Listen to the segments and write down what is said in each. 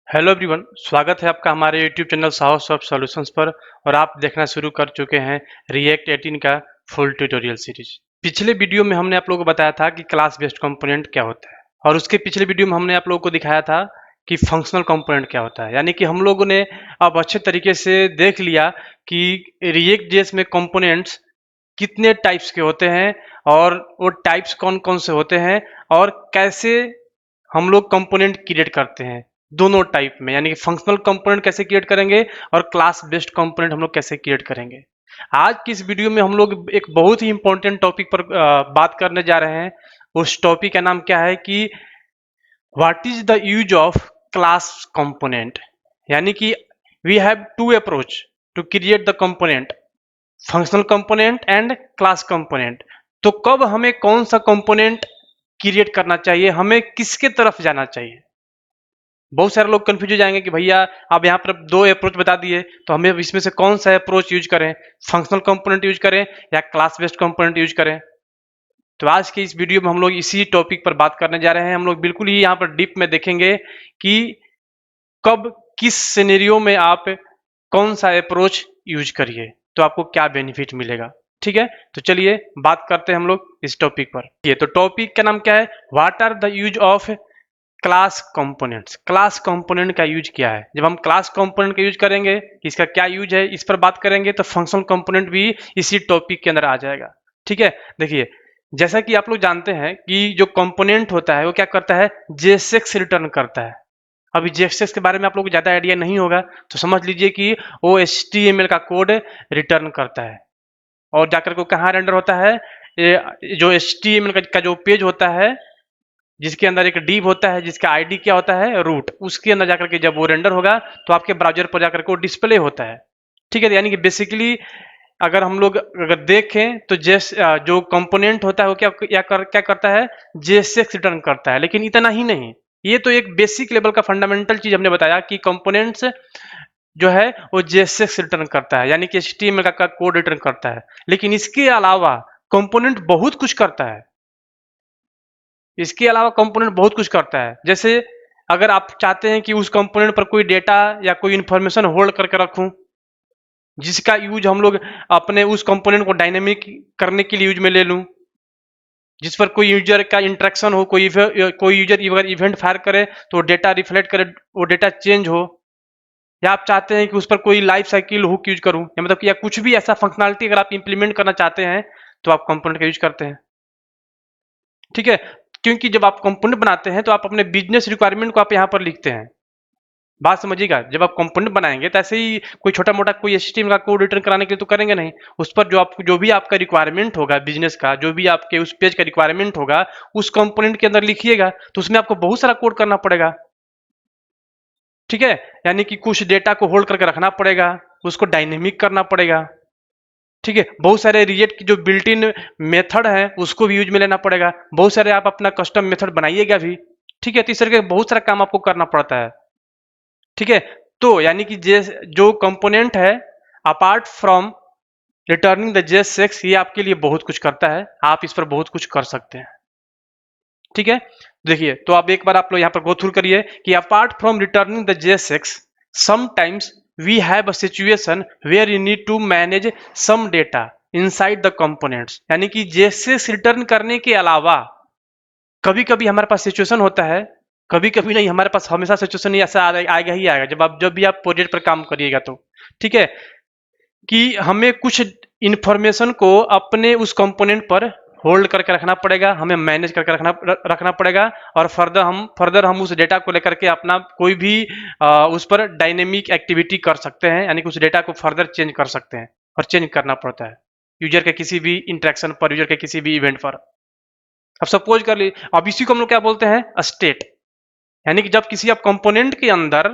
Hello everyone, स्वागत है आपका हमारे YouTube channel Saho Soft Solutions पर। और आप देखना शुरू कर चुके हैं रिएक्ट 18 का फुल ट्यूटोरियल सीरीज। पिछले वीडियो में हमने आप लोगों को बताया था कि क्लास बेस्ड कंपोनेंट क्या होता है, और उसके पिछले वीडियो में हमने आप लोगों को दिखाया था कि फंक्शनल कंपोनेंट क्या होता है। यानी कि हम लोगों ने अब अच्छे तरीके से देख लिया कि रिएक्ट जेएस में कंपोनेंट्स कितने टाइप्स के होते हैं, और वो टाइप्स कौन कौन से होते हैं, और कैसे हम लोग कंपोनेंट क्रिएट करते हैं दोनों टाइप में। यानी कि फंक्शनल कंपोनेंट कैसे क्रिएट करेंगे और क्लास बेस्ड कंपोनेंट हम लोग कैसे क्रिएट करेंगे। आज की इस वीडियो में हम लोग एक बहुत ही इंपॉर्टेंट टॉपिक पर बात करने जा रहे हैं। उस टॉपिक का नाम क्या है कि what is the use of class component. यानी कि we have to approach to create the component, functional component and class component. तो कब हमें कौन सा कंपोनेंट क्रिएट करना चाहिए, हमें किसके तरफ जाना चाहिए। बहुत सारे लोग कंफ्यूज हो जाएंगे कि भैया आप यहाँ पर दो अप्रोच बता दिए, तो हमें इसमें से कौन सा अप्रोच यूज करें, फंक्शनल कंपोनेंट यूज करें या क्लास बेस्ड कंपोनेंट यूज करें। तो आज के इस वीडियो में हम लोग इसी टॉपिक पर बात करने जा रहे हैं। हम लोग बिल्कुल ही यहाँ पर डीप में देखेंगे कि कब किस सिनेरियो में आप कौन सा अप्रोच यूज करिए तो आपको क्या बेनिफिट मिलेगा। ठीक है, तो चलिए बात करते हैं हम लोग इस टॉपिक पर। ये तो टॉपिक का नाम क्या है, what are the use of class components. Class component का यूज क्या है। जब हम क्लास कंपोनेंट का यूज करेंगे कि इसका क्या यूज है, इस पर बात करेंगे, तो फंक्शनल कंपोनेंट भी इसी टॉपिक के अंदर आ जाएगा। ठीक है, देखिए जैसा कि आप लोग जानते हैं कि जो कंपोनेंट होता है वो क्या करता है, जेएसएक्स रिटर्न करता है। अभी जेएसएक्स के बारे में आप लोग को ज्यादा आइडिया नहीं होगा, तो समझ लीजिए कि वो एचटीएमएल का कोड रिटर्न करता है और जाकर को कहाँ रेंडर होता है, जो एचटीएमएल का जो पेज होता है जिसके अंदर एक डिव होता है जिसका आईडी क्या होता है, रूट, उसके अंदर जाकर के जब वो रेंडर होगा तो आपके ब्राउजर पर जाकर के वो डिस्प्ले होता है। ठीक है, यानी कि बेसिकली अगर हम लोग अगर देखें तो जो कंपोनेंट होता है वो क्या करता है, जेएसएक्स रिटर्न करता है। लेकिन इतना ही नहीं, ये तो एक बेसिक लेवल का फंडामेंटल चीज हमने बताया कि कंपोनेंट्स जो है वो जेएसएक्स रिटर्न करता है, यानी कि एचटीएमएल का कोड रिटर्न करता है। लेकिन इसके अलावा कंपोनेंट बहुत कुछ करता है। इसके अलावा कंपोनेंट बहुत कुछ करता है। जैसे अगर आप चाहते हैं कि उस कंपोनेंट पर कोई डेटा या कोई इंफॉर्मेशन होल्ड करके रखूं, जिसका यूज हम लोग अपने उस कंपोनेंट को डायनेमिक करने के लिए यूज में ले लूं, जिस पर कोई यूजर का इंटरेक्शन हो, कोई यूजर अगर इवेंट फायर करे तो डेटा रिफ्लेक्ट करे, वो डेटा चेंज हो, या आप चाहते हैं कि उस पर कोई लाइफ साइकिल हुक यूज करूं, या मतलब कि या कुछ भी ऐसा फंक्शनलिटी अगर आप इंप्लीमेंट करना चाहते हैं तो आप कंपोनेंट का यूज करते हैं। ठीक है, क्योंकि जब आप कंपोनेंट बनाते हैं तो आप अपने बिजनेस रिक्वायरमेंट को आप यहाँ पर लिखते हैं। बात समझिएगा, जब आप कंपोनेंट बनाएंगे तो ऐसे ही कोई छोटा मोटा कोई एचटीएमएल का कोड रिटर्न कराने के लिए तो करेंगे नहीं। उस पर जो भी आपका रिक्वायरमेंट होगा बिजनेस का, जो भी आपके उस पेज का रिक्वायरमेंट होगा, उस कंपोनेंट के अंदर लिखिएगा, तो उसमें आपको बहुत सारा कोड करना पड़ेगा। ठीक है, यानी कि कुछ डेटा को होल्ड करके रखना पड़ेगा, उसको डायनेमिक करना पड़ेगा। ठीक है, बहुत सारे रिएक्ट की जो बिल्ट इन मेथड है उसको भी यूज में लेना पड़ेगा। बहुत सारे आप अपना कस्टम मेथड बनाइएगा भी। ठीक है, तो इस तरह के बहुत सारा काम आपको करना पड़ता है। ठीक है, तो यानी कि जो कंपोनेंट है apart from returning the JSX, ये आपके लिए बहुत कुछ करता है, आप इस पर बहुत कुछ कर सकते हैं। ठीक है, देखिए तो आप एक बार आप लोग यहाँ पर गो थ्रू करिए कि apart from returning the JSX sometimes we have a situation where you need to manage some data inside the components. यानी कि जेएसएक्स रिटर्न करने के अलावा कभी कभी हमारे पास सिचुएशन होता है, कभी कभी नहीं, हमारे पास हमेशा सिचुएशन ऐसा आएगा ही आएगा जब भी आप प्रोजेक्ट पर काम करिएगा तो। ठीक है, कि हमें कुछ इंफॉर्मेशन को अपने उस कंपोनेंट पर होल्ड करके रखना पड़ेगा, हमें मैनेज करके रखना पड़ेगा, और फर्दर हम उस डेटा को लेकर के अपना कोई भी उस पर डायनेमिक एक्टिविटी कर सकते हैं। यानी कि उस डेटा को फर्दर चेंज कर सकते हैं, और चेंज करना पड़ता है यूजर के किसी भी इंटरेक्शन पर, यूजर के किसी भी इवेंट पर। अब सपोज कर ली, अब इसी को हम लोग क्या बोलते हैं, स्टेट। यानी कि जब किसी आप कंपोनेंट के अंदर,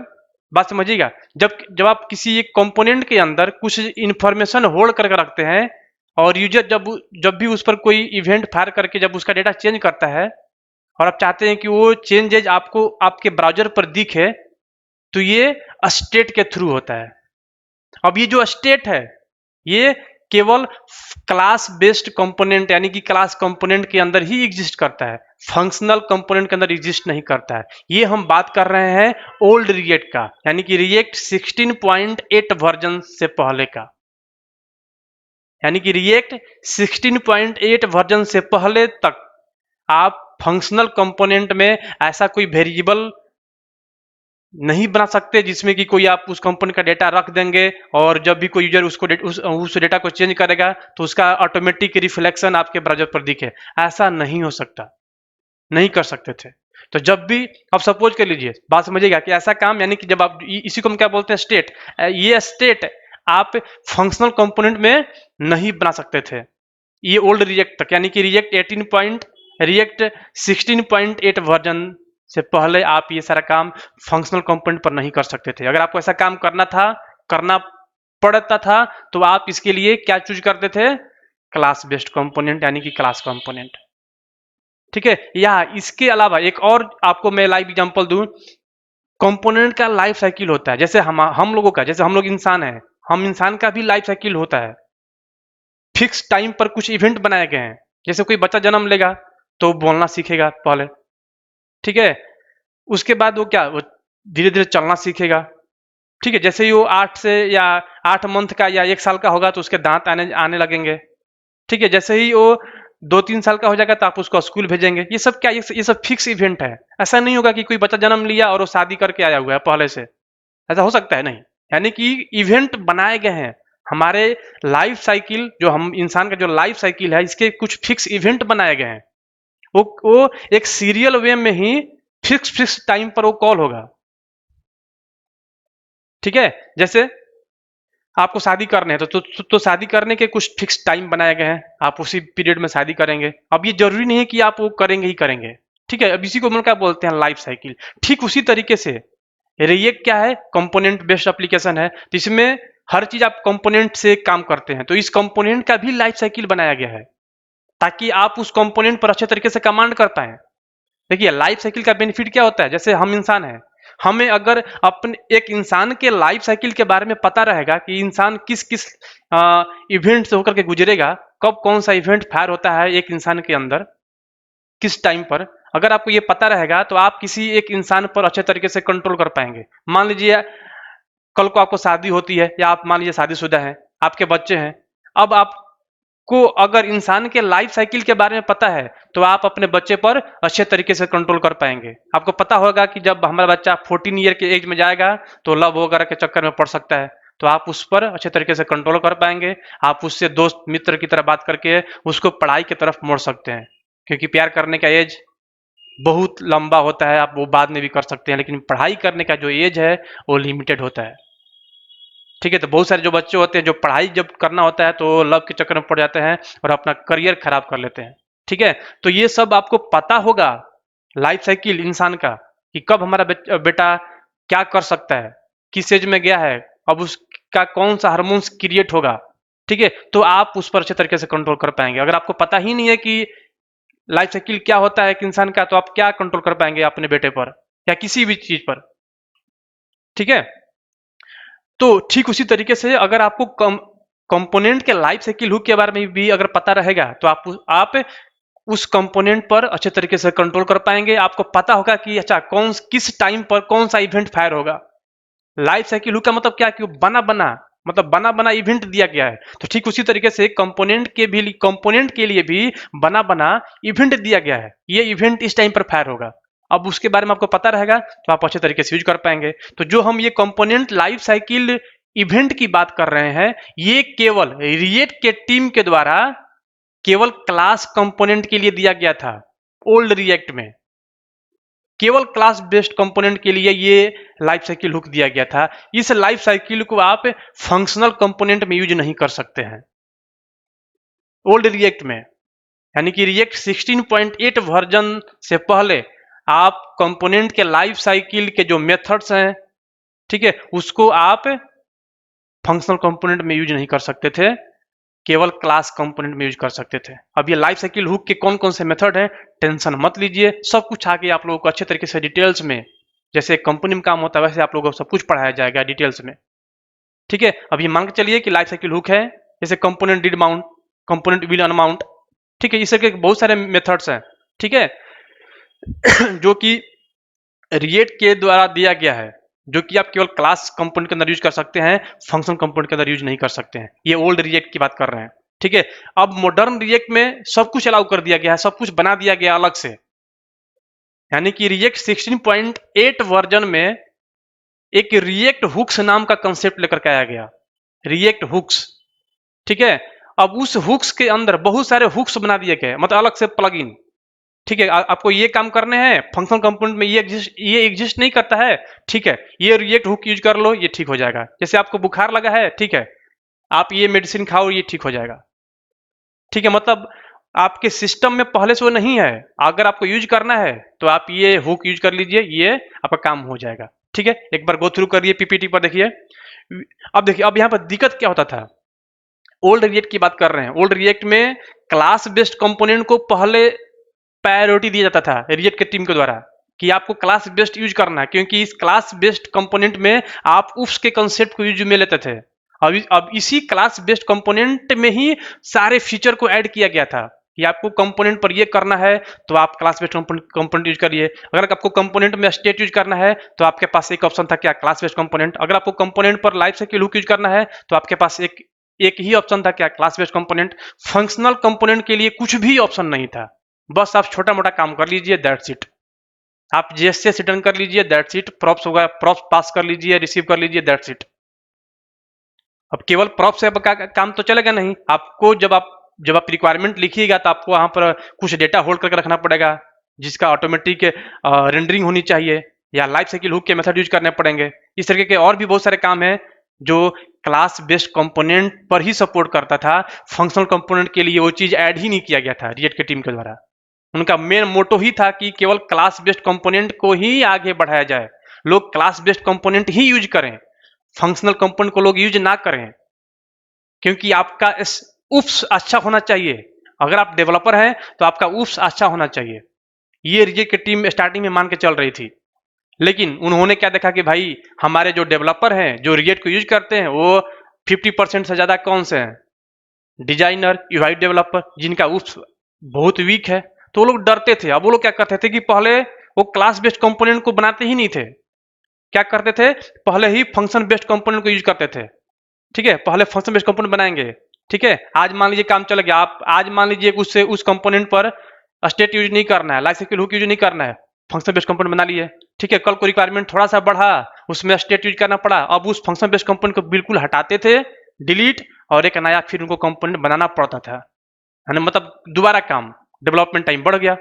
बात समझिएगा, जब आप किसी एक कंपोनेंट के अंदर कुछ इंफॉर्मेशन होल्ड करके रखते हैं, और यूजर जब भी उस पर कोई इवेंट फायर करके जब उसका डेटा चेंज करता है, और आप चाहते हैं कि वो चेंजेज आपको आपके ब्राउजर पर दिखे, तो ये स्टेट के थ्रू होता है। अब ये जो स्टेट है, ये केवल क्लास बेस्ड कंपोनेंट यानी कि क्लास कंपोनेंट के अंदर ही एग्जिस्ट करता है, फंक्शनल कंपोनेंट के अंदर एग्जिस्ट नहीं करता है। ये हम बात कर रहे हैं ओल्ड रिएक्ट का, यानी कि रिएक्ट 16.8 वर्जन से पहले का, यानी कि रिएक्ट 16.8 वर्जन से पहले तक आप फंक्शनल कंपोनेंट में ऐसा कोई वेरिएबल नहीं बना सकते जिसमें कि कोई आप उस कंपनी का डेटा रख देंगे और जब भी कोई यूजर उसको उस डेटा को चेंज करेगा तो उसका ऑटोमेटिक रिफ्लेक्शन आपके ब्राउजर पर दिखे। ऐसा नहीं हो सकता, नहीं कर सकते थे। तो जब भी आप सपोज कर लीजिए, बात समझिएगा कि ऐसा काम, यानी कि जब आप इसी को हम क्या बोलते हैं, स्टेट, ये स्टेट आप फंक्शनल कंपोनेंट में नहीं बना सकते थे। ये ओल्ड रिएक्ट तक, यानी कि रिएक्ट 16.8 वर्जन से पहले आप ये सारा काम फंक्शनल कंपोनेंट पर नहीं कर सकते थे। अगर आपको ऐसा काम करना पड़ता था तो आप इसके लिए क्या चूज करते थे, क्लास बेस्ड कंपोनेंट, यानी कि क्लास कंपोनेंट। ठीक है, या इसके अलावा एक और आपको मैं लाइव एग्जांपल दूं, कंपोनेंट का लाइफ साइकिल होता है। जैसे हम लोगों का, जैसे हम लोग इंसान हैं, हम इंसान का भी लाइफ साइकिल होता है। फिक्स टाइम पर कुछ इवेंट बनाए गए हैं। जैसे कोई बच्चा जन्म लेगा तो बोलना सीखेगा पहले, ठीक है, उसके बाद वो क्या, वो धीरे धीरे चलना सीखेगा। ठीक है, जैसे ही वो 8 मंथ का या 1 साल का होगा तो उसके दांत आने लगेंगे। ठीक है, जैसे ही वो 2-3 साल का हो जाएगा तो आप उसको स्कूल भेजेंगे। ये सब क्या, ये सब फिक्स इवेंट है। ऐसा नहीं होगा कि कोई बच्चा जन्म लिया और वो शादी करके आया हुआ है पहले से, ऐसा हो सकता है नहीं। यानी कि इवेंट बनाए गए हैं। हमारे लाइफ साइकिल, जो हम इंसान का जो लाइफ साइकिल है, इसके कुछ फिक्स इवेंट बनाए गए हैं। वो एक सीरियल वे में ही फिक्स टाइम पर वो कॉल होगा। ठीक है, जैसे आपको शादी करने हैं तो शादी करने के कुछ फिक्स टाइम बनाए गए हैं, आप उसी पीरियड में शादी करेंगे। अब ये जरूरी नहीं है कि आप वो करेंगे ही करेंगे। ठीक है, अब इसी को हम लोग क्या बोलते हैं, लाइफ साइकिल। ठीक उसी तरीके से रिएक्ट क्या है, कंपोनेंट बेस्ड एप्लीकेशन है, तो इसमें हर चीज आप कंपोनेंट से काम करते हैं। तो इस कंपोनेंट का भी लाइफ साइकिल बनाया गया है ताकि आप उस कंपोनेंट पर अच्छे तरीके से कमांड कर पाए। देखिए, लाइफ साइकिल का बेनिफिट क्या होता है, जैसे हम इंसान हैं, हमें अगर अपने एक इंसान के लाइफ साइकिल के बारे में पता रहेगा कि इंसान किस किस इवेंट से होकर के गुजरेगा, कब कौन सा इवेंट फायर होता है एक इंसान के अंदर, किस टाइम पर, अगर आपको ये पता रहेगा तो आप किसी एक इंसान पर अच्छे तरीके से कंट्रोल कर पाएंगे। मान लीजिए कल को आपको शादी होती है, या आप मान लीजिए शादीशुदा हैं, आपके बच्चे हैं। अब आपको अगर इंसान के लाइफ साइकिल के बारे में पता है तो आप अपने बच्चे पर अच्छे तरीके से कंट्रोल कर पाएंगे। आपको पता होगा कि जब हमारा बच्चा 14 ईयर के एज में जाएगा तो लव वगैरह के चक्कर में पड़ सकता है, तो आप उस पर अच्छे तरीके से कंट्रोल कर पाएंगे। आप उससे दोस्त मित्र की तरह बात करके उसको पढ़ाई की तरफ मोड़ सकते हैं, क्योंकि प्यार करने का एज बहुत लंबा होता है, आप वो बाद में भी कर सकते हैं, लेकिन पढ़ाई करने का जो एज है वो लिमिटेड होता है। ठीक है, तो बहुत सारे जो बच्चे होते हैं जो पढ़ाई जब करना होता है तो लव के चक्कर में पड़ जाते हैं और अपना करियर खराब कर लेते हैं। ठीक है, तो ये सब आपको पता होगा लाइफ साइकिल इंसान का, कि कब हमारा बेटा क्या कर सकता है, किस एज में गया है, अब उसका कौन सा हार्मोन्स क्रिएट होगा। ठीक है, तो आप उस पर अच्छे तरीके से कंट्रोल कर पाएंगे। अगर आपको पता ही नहीं है कि लाइफ साइकिल क्या होता है एक इंसान का, तो आप क्या कंट्रोल कर पाएंगे अपने बेटे पर या किसी भी चीज पर। ठीक है, तो ठीक उसी तरीके से अगर आपको कंपोनेंट के लाइफ साइकिल हुक के बारे में भी अगर पता रहेगा तो आप उस कंपोनेंट पर अच्छे तरीके से कंट्रोल कर पाएंगे। आपको पता होगा कि अच्छा किस टाइम पर कौन सा इवेंट फायर होगा। लाइफ साइकिल हुक का मतलब क्या, कि बना बना इवेंट दिया गया है। तो ठीक उसी तरीके से कंपोनेंट के लिए भी बना बना इवेंट दिया गया है, ये इवेंट इस टाइम पर फायर होगा। अब उसके बारे में आपको पता रहेगा तो आप अच्छे तरीके से यूज कर पाएंगे। तो जो हम ये कंपोनेंट लाइफ साइकिल इवेंट की बात कर रहे हैं, ये केवल रिएक्ट के टीम के द्वारा केवल क्लास कंपोनेंट के लिए दिया गया था। ओल्ड रिएक्ट में केवल क्लास बेस्ड कंपोनेंट के लिए ये लाइफ साइकिल हुक दिया गया था। इस लाइफ साइकिल को आप फंक्शनल कंपोनेंट में यूज नहीं कर सकते हैं ओल्ड रिएक्ट में। यानी कि रिएक्ट 16.8 वर्जन से पहले आप कंपोनेंट के लाइफ साइकिल के जो मेथड्स हैं, ठीक है, उसको आप फंक्शनल कंपोनेंट में यूज नहीं कर सकते थे, केवल क्लास कंपोनेंट में यूज कर सकते थे। अब ये लाइफ साइकिल हुक के कौन कौन से मेथड हैं, टेंशन मत लीजिए, सब कुछ आगे आप लोगों को अच्छे तरीके से डिटेल्स में, जैसे कंपनी में काम होता है वैसे आप लोगों को सब कुछ पढ़ाया जाएगा डिटेल्स में। ठीक है, अब ये मान के चलिए कि लाइफ साइकिल हुक है, जैसे component did mount, component will unmount, ठीक है, इस तरह के बहुत सारे मेथड्स हैं, ठीक है, जो कि रिएक्ट के द्वारा दिया गया है, जो कि आप केवल क्लास कंपोनेंट के अंदर यूज कर सकते हैं, फंक्शन कंपोनेंट के अंदर यूज नहीं कर सकते हैं। ये ओल्ड रिएक्ट की बात कर रहे हैं, ठीक है। अब मॉडर्न रिएक्ट में सब कुछ अलाउ कर दिया गया है, सब कुछ बना दिया गया अलग से, यानी कि रिएक्ट 16.8 वर्जन में एक रिएक्ट हुक्स नाम का कंसेप्ट लेकर के आया गया, रिएक्ट हुक्स, ठीक है। अब उस हुक्स के अंदर बहुत सारे हुक्स बना दिए गए, मतलब अलग से प्लगइन, ठीक है। आपको ये काम करने हैं, फंक्शन कंपोनेंट में ये एग्जिस्ट नहीं करता है, ठीक है, ये रिएक्ट हुक यूज कर लो, ये ठीक हो जाएगा। जैसे आपको बुखार लगा है, ठीक है, आप ये मेडिसिन खाओ, ये ठीक हो जाएगा, ठीक है। मतलब आपके सिस्टम में पहले से वो नहीं है, अगर आपको यूज करना है तो आप ये हुक यूज कर लीजिए, ये आपका काम हो जाएगा, ठीक है। एक बार गो थ्रू करिए पीपीटी पर, देखिए। अब देखिए, अब यहाँ पर दिक्कत क्या होता था, ओल्ड रिएक्ट की बात कर रहे हैं। ओल्ड रिएक्ट में क्लास बेस्ड कंपोनेंट को पहले प्रायोरिटी दिया जाता था रिएक्ट के टीम के द्वारा, कि आपको क्लास बेस्ड यूज करना है, क्योंकि इस क्लास बेस्ड कंपोनेंट में आप उस के कंसेप्ट को यूज में लेते थे। अब इसी क्लास बेस्ड कंपोनेंट में ही सारे फीचर को ऐड किया गया था, कि आपको कंपोनेंट पर ये करना है तो आप क्लास बेस्ड कंपोनेंट यूज करिए। अगर आपको कंपोनेंट में स्टेट यूज करना है तो आपके पास एक ऑप्शन था, क्या, क्लास बेस्ड कंपोनेंट। अगर आपको कंपोनेंट पर लाइफ साइकिल हुक यूज करना है तो आपके पास एक ही ऑप्शन था, क्या, class based component. Functional component के लिए कुछ भी ऑप्शन नहीं था, बस आप छोटा मोटा काम कर लीजिए, दैट्स इट। आप जीएसएस रिटर्न कर लीजिए, दैट्स इट। प्रॉप्स होगा, प्रॉप्स पास कर लीजिए, रिसीव कर लीजिए, दैट्स इट। अब केवल प्रॉप्स से आपका काम तो चलेगा नहीं, आपको जब आप रिक्वायरमेंट लिखिएगा तो आपको वहां पर कुछ डेटा होल्ड करके रखना पड़ेगा, जिसका ऑटोमेटिक रेंडरिंग होनी चाहिए, या लाइफ साइकिल हुक के मेथड यूज करने पड़ेंगे। इस तरीके के और भी बहुत सारे काम हैं जो क्लास बेस्ड कंपोनेंट पर ही सपोर्ट करता था। फंक्शनल कंपोनेंट के लिए वो चीज ऐड ही नहीं किया गया था रिएक्ट की टीम के द्वारा। उनका मेन मोटो ही था कि केवल क्लास बेस्ड कंपोनेंट को ही आगे बढ़ाया जाए, लोग क्लास बेस्ड कंपोनेंट ही यूज करें, फंक्शनल कंपोनेंट को लोग यूज ना करें, क्योंकि आपका उफ्स अच्छा होना चाहिए। अगर आप डेवलपर हैं तो आपका उफ्स अच्छा होना चाहिए। ये रिएक्ट की टीम स्टार्टिंग में मान के चल रही थी, लेकिन उन्होंने क्या देखा कि भाई हमारे जो डेवलपर हैं, जो रिएक्ट को यूज करते हैं, वो 50% से ज्यादा कौन से हैं, डिजाइनर, यूआई डेवलपर, जिनका उफ्स बहुत वीक है। तो वो लोग डरते थे। अब वो लोग क्या करते थे कि पहले वो क्लास बेस्ड कंपोनेंट को बनाते ही नहीं थे, क्या करते थे, पहले ही फंक्शन बेस्ड कंपोनेंट को यूज करते थे, ठीक है। पहले फंक्शन बेस्ड कंपोनेंट बनाएंगे, ठीक है। आज मान लीजिए काम चल गया, आप आज मान लीजिए उससे उस कंपोनेंट पर स्टेट यूज नहीं करना है, लाइफ साइकिल हुक यूज नहीं करना है, फंक्शन बेस्ड कंपोनेंट बना लिए, ठीक है। कल को रिक्वायरमेंट थोड़ा सा बढ़ा, उसमें स्टेट यूज करना पड़ा, अब उस फंक्शन बेस्ड कंपोनेंट को बिल्कुल हटाते थे, डिलीट, और एक नया फिर उनको कंपोनेंट बनाना पड़ता था, है ना। मतलब दोबारा काम, डेवलपमेंट टाइम बढ़ गया।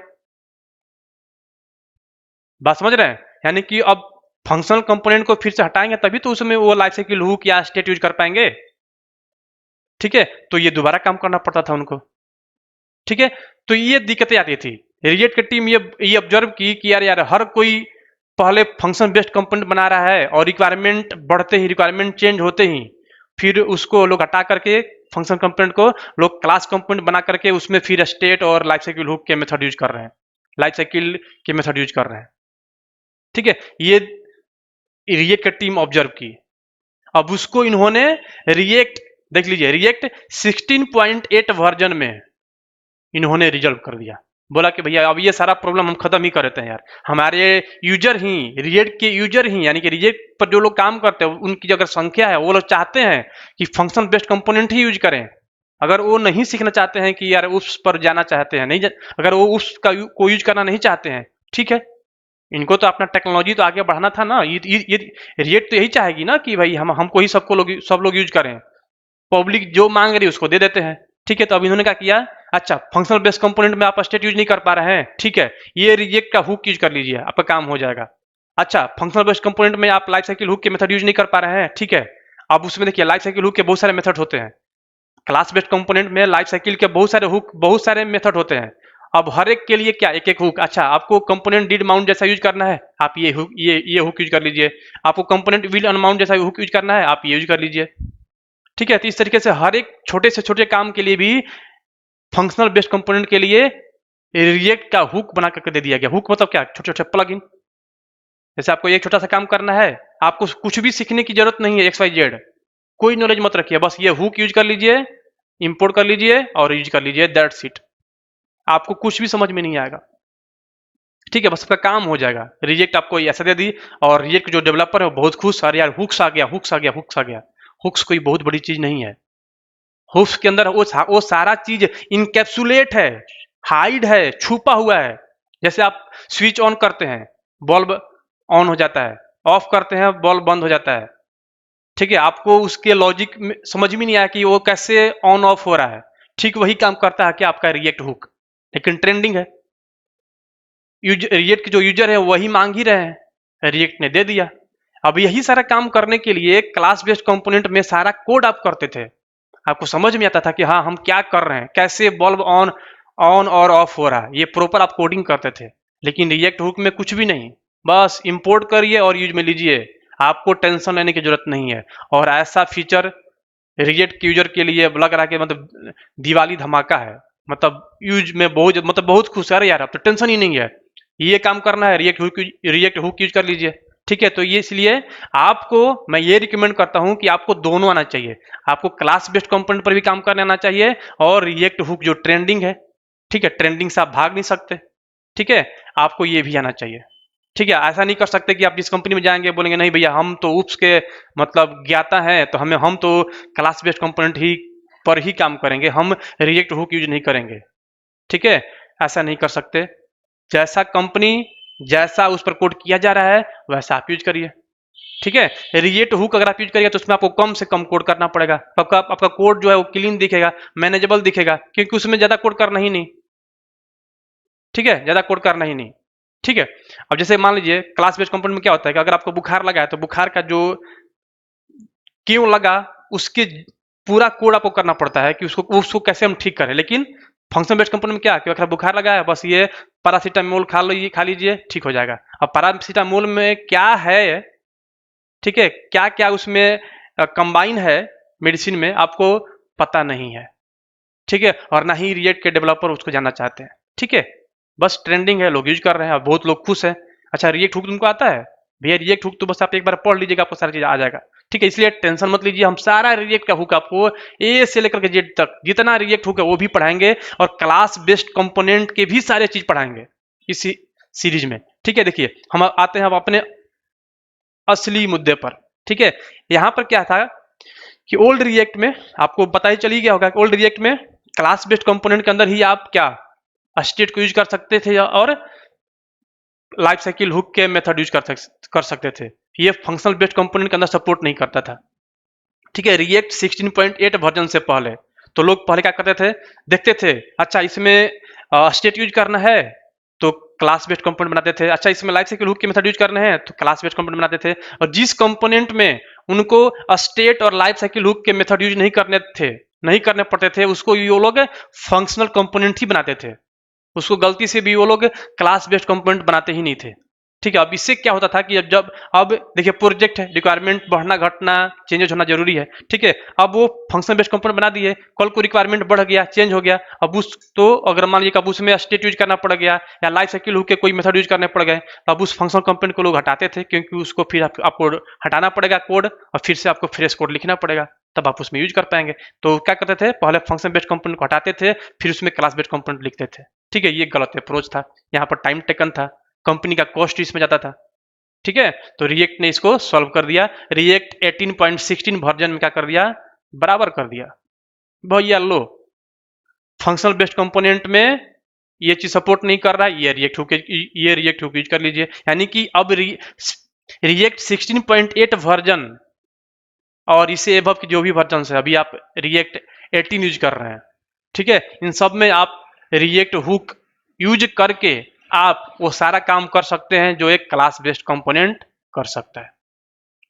बात समझ रहे हैं? यानी कि अब फंक्शनल कंपोनेंट को फिर से हटाएंगे तभी तो उसमें वो लाइफ साइकिल हुक या स्टेट यूज कर पाएंगे, ठीक है। तो ये दोबारा काम करना पड़ता था उनको, ठीक है। तो ये दिक्कतें आती थी। रिएक्ट की टीम ये ऑब्जर्व की कि यार हर कोई पहले फंक्शन बेस्ड कंपोनेंट बना रहा है, और रिक्वायरमेंट बढ़ते ही, रिक्वायरमेंट चेंज होते ही फिर उसको लोग हटा करके फंक्शन कंपोनेंट को लोग क्लास कंपोनेंट बना करके उसमें फिर स्टेट और लाइफ साइकिल हुक के मेथड यूज कर रहे हैं, लाइफ साइकिल के मेथड यूज कर रहे हैं, ठीक है। ये रिएक्ट की टीम ऑब्जर्व की। अब उसको इन्होंने रिएक्ट, देख लीजिए, रिएक्ट 16.8 वर्जन में इन्होंने रिजल्व कर दिया। बोला कि भैया अब ये सारा प्रॉब्लम हम खत्म ही कर देते हैं यार, हमारे यूजर ही, रिएक्ट के यूजर ही, यानी कि रिएक्ट पर जो लोग काम करते हैं उनकी अगर संख्या है, वो लोग चाहते हैं कि फंक्शन बेस्ड कंपोनेंट ही यूज करें। अगर वो नहीं सीखना चाहते हैं कि यार उस पर जाना चाहते हैं, नहीं अगर वो उसका को यूज करना नहीं चाहते हैं, ठीक है, इनको तो अपना टेक्नोलॉजी तो आगे बढ़ाना था ना। ये रिएक्ट तो यही चाहेगी ना कि भाई हमको ही सब लोग यूज करें, पब्लिक जो मांग रही है उसको दे देते हैं, ठीक है। तो अब इन्होंने क्या किया, अच्छा फंक्शनल बेस्ड कंपोनेंट में आप स्टेट यूज नहीं कर पा रहे हैं, ठीक है, ये रिएक्ट का हुक यूज कर लीजिए, आपका काम हो जाएगा। अच्छा फंक्शनल बेस्ड कंपोनेंट में आप लाइफ साइकिल हुक के मेथड यूज नहीं कर पा रहे हैं, ठीक है। अब उसमें देखिए लाइफ साइकिल हुक के बहुत सारे मेथड होते हैं, क्लास बेस्ड कंपोनेंट में लाइफ साइकिल के बहुत सारे हुक, बहुत सारे मेथड होते हैं। अब हर एक के लिए क्या, एक एक हुक। अच्छा आपको कंपोनेंट डिड माउंट जैसा यूज करना है, आप ये हुक यूज कर लीजिए। आपको कंपोनेंट विल अनमाउंट जैसा हुक यूज करना है, आप ये यूज कर लीजिए, ठीक है। तो इस तरीके से हर एक छोटे से छोटे काम के लिए भी फंक्शनल बेस्ड कंपोनेंट के लिए रिएक्ट का हुक बना करके दे दिया गया। हुक मतलब क्या, छोटे छोटे प्लगइन। जैसे आपको एक छोटा सा काम करना है, आपको कुछ भी सीखने की जरूरत नहीं है, XYZ कोई नॉलेज मत रखिए, बस ये हुक यूज कर लीजिए, इंपोर्ट कर लीजिए और यूज कर लीजिए, दैट्स इट। आपको कुछ भी समझ में नहीं आएगा, ठीक है, बस आपका काम हो जाएगा। रिजेक्ट आपको ऐसा दे दी और रिजेक्ट जो डेवलपर है वो बहुत खुश, अरे यार हुक्स आ गया, हुक्स आ गया, हुक्स आ गया। हुक्स कोई बहुत बड़ी चीज नहीं है। हुक्स के अंदर वो सारा चीज इनकैप्सुलेट है, हाइड है, छुपा हुआ है। जैसे आप स्विच ऑन करते हैं, बल्ब ऑन हो जाता है, ऑफ करते हैं, बल्ब बंद हो जाता है, ठीक है, आपको उसके लॉजिक में समझ में नहीं आया कि वो कैसे ऑन ऑफ हो रहा है। ठीक वही काम करता है कि आपका रिएक्ट हुक, लेकिन ट्रेंडिंग है। रिएक्ट के जो यूजर है वही मांग ही रहे हैं, रिएक्ट ने दे दिया। अब यही सारा काम करने के लिए क्लास बेस्ड कंपोनेंट में सारा कोड आप करते थे, आपको समझ में आता था कि हाँ हम क्या कर रहे हैं, कैसे बल्ब ऑन ऑन और ऑफ हो रहा है, ये प्रॉपर आप कोडिंग करते थे। लेकिन रिएक्ट हुक में कुछ भी नहीं, बस इंपोर्ट करिए और यूज में लीजिए, आपको टेंशन लेने की जरूरत नहीं है। और ऐसा फीचर रिएक्ट यूजर के लिए लग रहा है कि मतलब दिवाली धमाका है, मतलब यूज में बहुत खुश है। अरे यार अब तो टेंशन ही नहीं है, ये काम करना है, रिएक्ट हुक यूज कर लीजिए, ठीक है। तो ये इसलिए आपको मैं ये रिकमेंड करता हूं कि आपको दोनों आना चाहिए, आपको क्लास बेस्ड कंपोनेंट पर भी काम करने आना चाहिए और रिएक्ट हुक जो ट्रेंडिंग है, ठीक है, ट्रेंडिंग से आप भाग नहीं सकते, ठीक है, आपको ये भी आना चाहिए, ठीक है। ऐसा नहीं कर सकते कि आप जिस कंपनी में जाएंगे बोलेंगे नहीं भैया हम तो उप्स के मतलब ज्ञाता हैं, तो हम तो क्लास बेस्ड कंपोनेंट ही पर ही काम करेंगे, हम रिएक्ट हुक यूज नहीं करेंगे, ठीक है। ऐसा नहीं कर सकते, जैसा कंपनी जैसा उस पर कोड किया जा रहा है वैसा आप यूज करिए, ठीक है। रिएक्ट हुक अगर आप यूज करिए तो उसमें आपको कम से कम कोड करना पड़ेगा, आपका कोड जो है वो क्लीन दिखेगा, मैनेजेबल दिखेगा, क्योंकि उसमें ज्यादा कोड करना ही नहीं, ठीक है, ज्यादा कोड करना ही नहीं, ठीक है। अब जैसे मान लीजिए क्लास बेस्ड कंपोनेंट में क्या होता है कि अगर आपको बुखार लगा है तो बुखार का जो क्यों लगा उसके पूरा कोड आपको करना पड़ता है कि उसको कैसे हम ठीक करें। लेकिन फंक्शन बेस्ड कंपोनेंट में क्या कि अगर बुखार लगा है बस ये पैरासीटामोल खा लीजिए ठीक हो जाएगा। अब पैरासीटामोल में क्या है, ठीक है, क्या क्या उसमें कंबाइन है मेडिसिन में आपको पता नहीं है, ठीक है, और ना ही रिएक्ट के डेवलपर उसको जानना चाहते हैं, ठीक है। बस ट्रेंडिंग है, लोग यूज कर रहे हैं और बहुत लोग खुश हैं। अच्छा रिएक्ट हुक तुमको आता है भैया, रिएक्ट हुक तो बस आप एक बार पढ़ लीजिएगा आपको सारी चीज आ जाएगा, ठीक है। इसलिए टेंशन मत लीजिए, हम सारा रिएक्ट का हुक आपको ए से लेकर के जेड तक जितना रिएक्ट हुक है वो भी पढ़ाएंगे और क्लास बेस्ड कंपोनेंट के भी सारे चीज पढ़ाएंगे इसी सीरीज में, ठीक है। देखिए हम आते हैं अब अपने असली मुद्दे पर, ठीक है। यहाँ पर क्या था कि ओल्ड रिएक्ट में आपको पता ही चली गया होगा कि ओल्ड रिएक्ट में क्लास बेस्ड कंपोनेंट के अंदर ही आप क्या स्टेट को यूज कर सकते थे और लाइफ साइकिल हुक के मेथड यूज कर सकते थे। ये फंक्शनल बेस्ड कंपोनेंट के अंदर सपोर्ट नहीं करता था, ठीक है। रिएक्ट 16.8 वर्जन से पहले तो लोग पहले क्या करते थे, देखते थे अच्छा इसमें स्टेट यूज करना है तो क्लास बेस्ड कंपोनेंट बनाते थे, अच्छा इसमें लाइफ साइकिल हुक के मेथड यूज करने हैं तो क्लास बेस्ड कंपोनेंट बनाते थे। और जिस कंपोनेंट में उनको स्टेट और लाइफ साइकिल हुक के मेथड यूज नहीं करने पड़ते थे उसको ये लोग फंक्शनल कंपोनेंट ही बनाते थे, उसको गलती से भी वो लोग क्लास बेस्ड कंपोनेंट बनाते ही नहीं थे, ठीक है। अब इससे क्या होता था कि अब देखिए प्रोजेक्ट है, रिक्वायरमेंट बढ़ना घटना चेंजेस होना जरूरी है, ठीक है। अब वो फंक्शन बेस्ड कंपोनेंट बना दिए, कल को रिक्वायरमेंट बढ़ गया चेंज हो गया, अब उस तो अगर मान लीजिए अब उसमें स्टेट यूज करना पड़ गया या लाइफ साइकिल हुक के कोई मेथड यूज करने पड़ गए, अब उस फंक्शनल कंपोनेंट को लोग हटाते थे क्योंकि उसको फिर आपको हटाना पड़ेगा कोड और फिर से आपको फ्रेश कोड लिखना पड़ेगा, तब आप उसमें यूज कर पाएंगे। तो क्या करते थे पहले फंक्शन बेस्ड कंपोनेंट को हटाते थे फिर उसमें क्लास बेस्ड कंपोनेंट लिखते थे, ठीक है। ये गलत अप्रोच था, यहाँ पर टाइम टेकन था, कंपनी का कॉस्ट इसमें जाता था, ठीक है। तो रिएक्ट ने इसको सॉल्व कर दिया, रिएक्ट 18.16 वर्जन में क्या कर दिया, बराबर कर दिया भैया लो फंक्शनल बेस्ड कंपोनेंट में ये चीज सपोर्ट नहीं कर रहा है, ये रिएक्ट हुक यूज कर लीजिए। यानी कि अब रिएक्ट 16.8 वर्जन और इसे एबव की जो भी वर्जन है अभी आप रिएक्ट 18 यूज कर रहे हैं, ठीक है, इन सब में आप रिएक्ट हुक यूज करके आप वो सारा काम कर सकते हैं जो एक क्लास बेस्ड कंपोनेंट कर सकता है,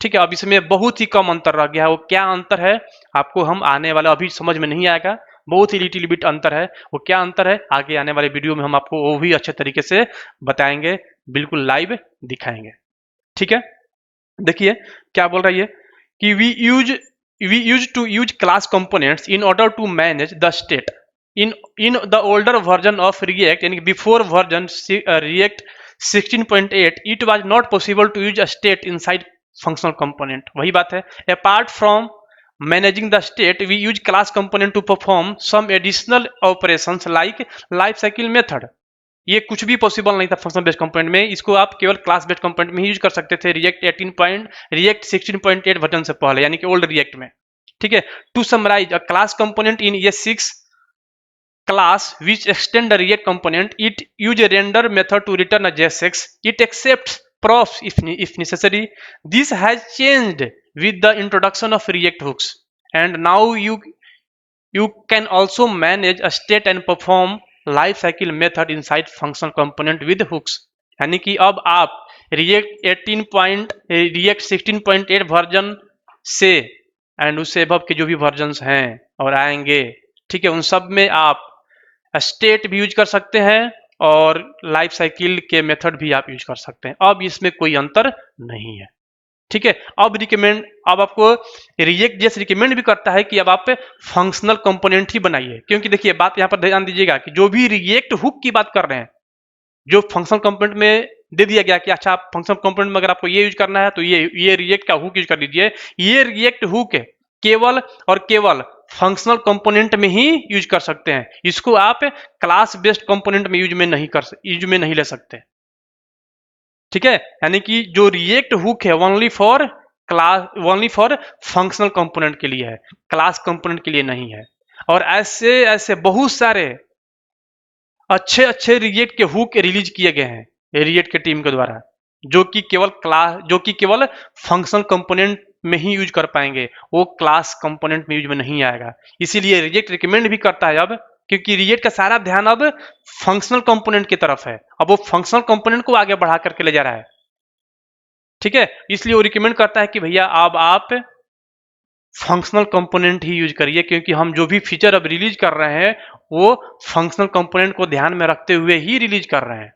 ठीक है। अब इसमें बहुत ही कम अंतर रह गया है, वो क्या अंतर है आपको हम आने वाला अभी समझ में नहीं आएगा, बहुत ही लिटिल बिट अंतर है, वो क्या अंतर है आगे आने वाले वीडियो में हम आपको वो भी अच्छे तरीके से बताएंगे, बिल्कुल लाइव दिखाएंगे, ठीक है। देखिए क्या बोल रहा है कि we used to use class components in order to manage the state in the older version of React and before version React 16.8 it was not possible to use a state inside functional component। वही बात है, apart from managing the state, we use class component to perform some additional operations like life cycle method. ये कुछ भी possible नहीं था function based component में, इसको आप केवल क्लास बेस्ड कंपोनेंट में ही यूज कर सकते थे रिएक्ट 16.8 वर्जन से पहले, यानी कि ओल्ड रिएक्ट में। ठीक है, to summarize a class component in ES6 class which extend the react component, it use a render method to return a JSX. It accepts props if necessary. This has changed with the introduction of react hooks, and now you can also manage a state and perform life cycle method inside functional component with hooks. यानी कि अब आप react 16.8 version से and उससे above के जो भी versions हैं और आएंगे, ठीक है, उन सब में आप स्टेट भी यूज कर सकते हैं और लाइफ साइकिल के मेथड भी आप यूज कर सकते हैं। अब इसमें कोई अंतर नहीं है। ठीक है, अब आपको रिएक्ट जैसे रिकमेंड भी करता है कि अब आप फंक्शनल कंपोनेंट ही बनाइए, क्योंकि देखिए बात यहाँ पर ध्यान दीजिएगा कि जो भी रिएक्ट हुक की बात कर रहे हैं, जो फंक्शनल कंपोनेंट में दे दिया गया कि अच्छा आप फंक्शनल कंपोनेंट में अगर आपको ये यूज करना है तो ये रिएक्ट का हुक यूज कर लीजिए। ये रिएक्ट हुक केवल और केवल फंक्शनल कंपोनेंट में ही यूज कर सकते हैं, इसको आप क्लास बेस्ड कंपोनेंट में यूज में नहीं ले सकते। ठीक है, यानी कि जो रिएक्ट हुक है ओनली फॉर फंक्शनल कंपोनेंट के लिए है, क्लास कंपोनेंट के लिए नहीं है। और ऐसे ऐसे बहुत सारे अच्छे रिएक्ट के हुक रिलीज किए गए हैं रिएक्ट के टीम के द्वारा, जो कि केवल फंक्शनल कंपोनेंट में ही यूज कर पाएंगे, वो क्लास कंपोनेंट में यूज में नहीं आएगा। इसीलिए रिएक्ट रिकमेंड भी करता है अब, क्योंकि रिएक्ट का सारा ध्यान अब फंक्शनल कंपोनेंट की तरफ है, अब वो फंक्शनल कंपोनेंट को आगे बढ़ा करके ले जा रहा है। ठीक है, इसलिए वो रिकमेंड करता है कि भैया अब आप फंक्शनल कंपोनेंट ही यूज करिए, क्योंकि हम जो भी फीचर अब रिलीज कर रहे हैं वो फंक्शनल कंपोनेंट को ध्यान में रखते हुए ही रिलीज कर रहे हैं।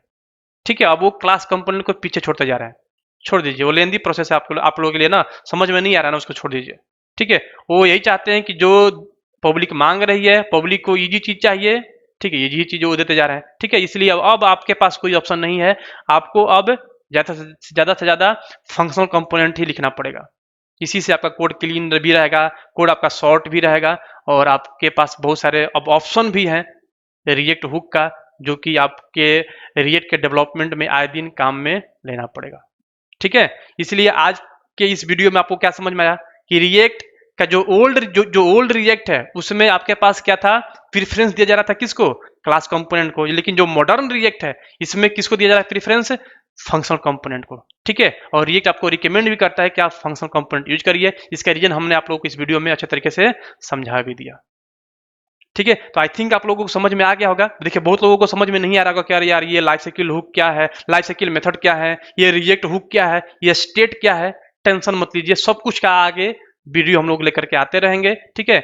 ठीक है, अब वो क्लास कंपोनेंट को पीछे छोड़ते जा रहे हैं। छोड़ दीजिए, वो लेंदी प्रोसेस है आप लोगों के लिए ना, समझ में नहीं आ रहा ना, उसको छोड़ दीजिए। ठीक है, वो यही चाहते हैं कि जो पब्लिक मांग रही है, पब्लिक को इजी चीज चाहिए, ठीक है, इजी चीज वो देते जा रहे हैं। ठीक है, इसलिए अब आपके पास कोई ऑप्शन नहीं है, आपको अब ज्यादा से ज्यादा फंक्शनल कंपोनेंट ही लिखना पड़ेगा। इसी से आपका कोड क्लीन भी रहेगा, कोड आपका शॉर्ट भी रहेगा, और आपके पास बहुत सारे अब ऑप्शन भी हैं रिएक्ट हुक का, जो कि आपके रिएक्ट के डेवलपमेंट में आए दिन काम में लेना पड़ेगा। ठीक है, इसलिए आज के इस वीडियो में आपको क्या समझ में आया कि रिएक्ट का जो ओल्ड रिएक्ट है उसमें आपके पास क्या था, प्रेफरेंस दिया जा रहा था किसको, क्लास कंपोनेंट को। लेकिन जो मॉडर्न रिएक्ट है इसमें किसको दिया जा रहा है प्रेफरेंस, फंक्शनल कंपोनेंट को। ठीक है, और रिएक्ट आपको रिकमेंड भी करता है कि आप फंक्शनल कंपोनेंट यूज करिए। इसका रीजन हमने आप लोगों को इस वीडियो में अच्छे तरीके से समझा भी दिया। ठीक है, तो आई थिंक आप लोगों को समझ में आ गया होगा। देखिए बहुत लोगों को समझ में नहीं आ रहा होगा कि यार ये लाइफ साइकिल हुक क्या है, लाइफ साइकिल मेथड क्या है, ये रिएक्ट हुक क्या है, ये स्टेट क्या है। टेंशन मत लीजिए, सब कुछ का आगे वीडियो हम लोग लेकर के आते रहेंगे। ठीक है,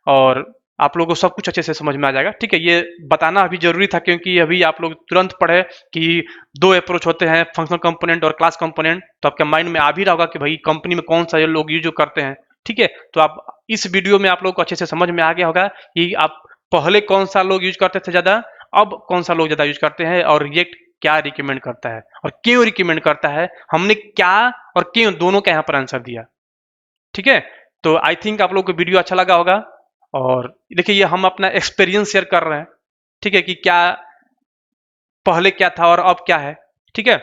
और आप लोगों को सब कुछ अच्छे से समझ में आ जाएगा। ठीक है, ये बताना अभी जरूरी था, क्योंकि अभी आप लोग तुरंत पढ़े कि दो अप्रोच होते हैं, फंक्शनल कंपोनेंट और क्लास कंपोनेंट, तो आपके माइंड में आ भी रहा होगा कि भाई कंपनी में कौन सा ये लोग यूज करते हैं। ठीक है, तो आप इस वीडियो में आप लोग को अच्छे से समझ में आ गया होगा कि आप पहले कौन सा लोग यूज करते थे ज्यादा, अब कौन सा लोग ज्यादा यूज करते हैं, और रिएक्ट क्या रिकमेंड करता है और क्यों रिकमेंड करता है, हमने क्या और क्यों दोनों का यहाँ पर आंसर दिया। ठीक है, तो आई थिंक आप लोग को वीडियो अच्छा लगा होगा। और देखिए ये हम अपना एक्सपीरियंस शेयर कर रहे हैं, ठीक है, कि क्या पहले क्या था और अब क्या है। ठीक है,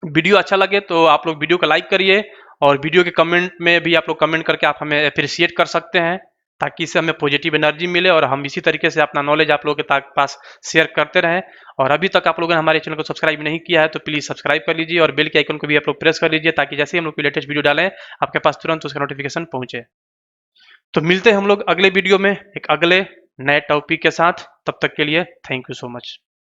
वीडियो अच्छा लगे तो आप लोग वीडियो को लाइक करिए, और वीडियो के कमेंट में भी आप लोग कमेंट करके आप हमें अप्रिशिएट कर सकते हैं, ताकि इससे हमें पॉजिटिव एनर्जी मिले और हम इसी तरीके से अपना नॉलेज आप लोगों के पास शेयर करते रहें। और अभी तक आप लोगों ने हमारे चैनल को सब्सक्राइब नहीं किया है तो प्लीज़ सब्सक्राइब कर लीजिए, और बेल के आइकन को भी आप लोग प्रेस कर लीजिए, ताकि जैसे ही हम लोग लेटेस्ट वीडियो डालें आपके पास तुरंत उसका नोटिफिकेशन पहुंचे। तो मिलते हैं हम लोग अगले वीडियो में एक अगले नए टॉपिक के साथ। तब तक के लिए थैंक यू सो मच।